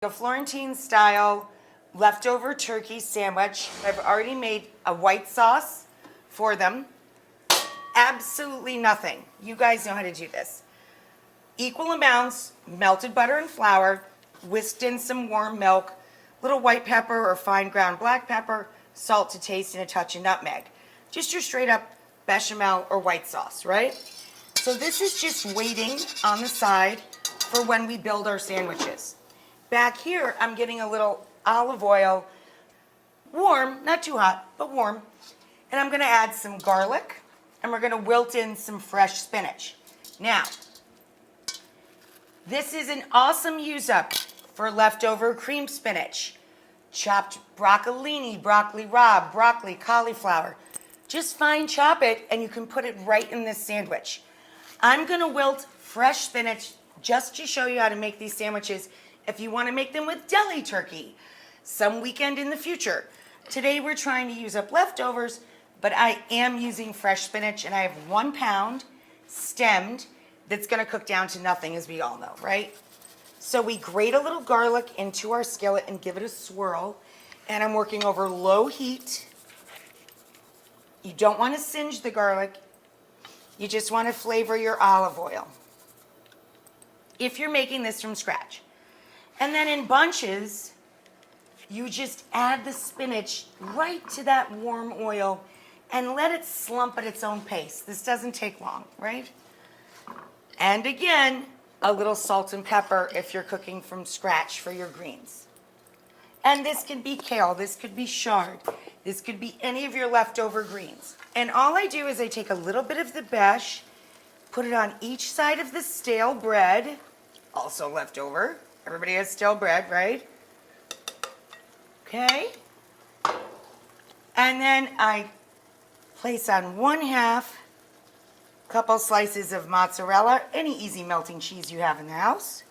A Florentine-style leftover turkey sandwich. I've already made a white sauce for them. Absolutely nothing. You guys know how to do this. Equal amounts, melted butter and flour, whisked in some warm milk, little white pepper or fine ground black pepper, salt to taste, and a touch of nutmeg. Just your straight up bechamel or white sauce, right? So this is just waiting on the side for when we build our sandwiches. Back here, I'm getting a little olive oil, warm, not too hot, but warm. And I'm gonna add some garlic, and we're gonna wilt in some fresh spinach. Now, this is an awesome use up for leftover cream spinach, chopped broccolini, broccoli rabe, broccoli, cauliflower. Just fine chop it, and you can put it right in this sandwich. I'm gonna wilt fresh spinach just to show you how to make these sandwiches if you want to make them with deli turkey some weekend in the future. Today we're trying to use up leftovers, but I am using fresh spinach, and I have 1 pound stemmed that's going to cook down to nothing, as we all know, right? So we grate a little garlic into our skillet and give it a swirl, and I'm working over low heat. You don't want to singe the garlic. You just want to flavor your olive oil if you're making this from scratch. And then in bunches, you just add the spinach right to that warm oil and let it slump at its own pace. This doesn't take long, right? And again, a little salt and pepper if you're cooking from scratch for your greens. And this could be kale, this could be chard, this could be any of your leftover greens. And all I do is I take a little bit of the beche, put it on each side of the stale bread, also leftover. Everybody has stale bread, right? Okay. And then I place on 1/2 couple slices of mozzarella, any easy melting cheese you have in the house.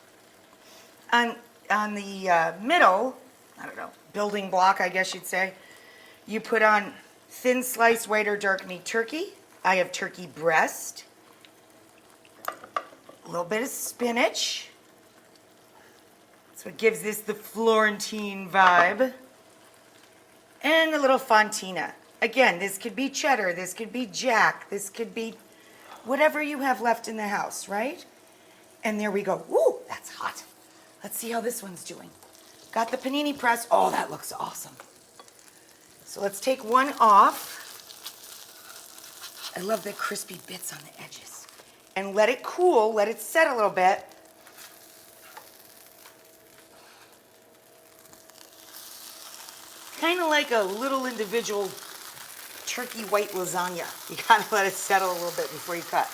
On the middle, I don't know, building block, I guess you'd say, you put on thin sliced white or dark meat turkey. I have turkey breast, a little bit of spinach. So it gives this the Florentine vibe. And a little fontina. Again, this could be cheddar, this could be jack, this could be whatever you have left in the house, right? And there we go. Woo, that's hot. Let's see how this one's doing. Got the panini press. Oh, that looks awesome. So let's take one off. I love the crispy bits on the edges. And let it cool, let it set a little bit. Kind of like a little individual turkey white lasagna. You gotta let it settle a little bit before you cut.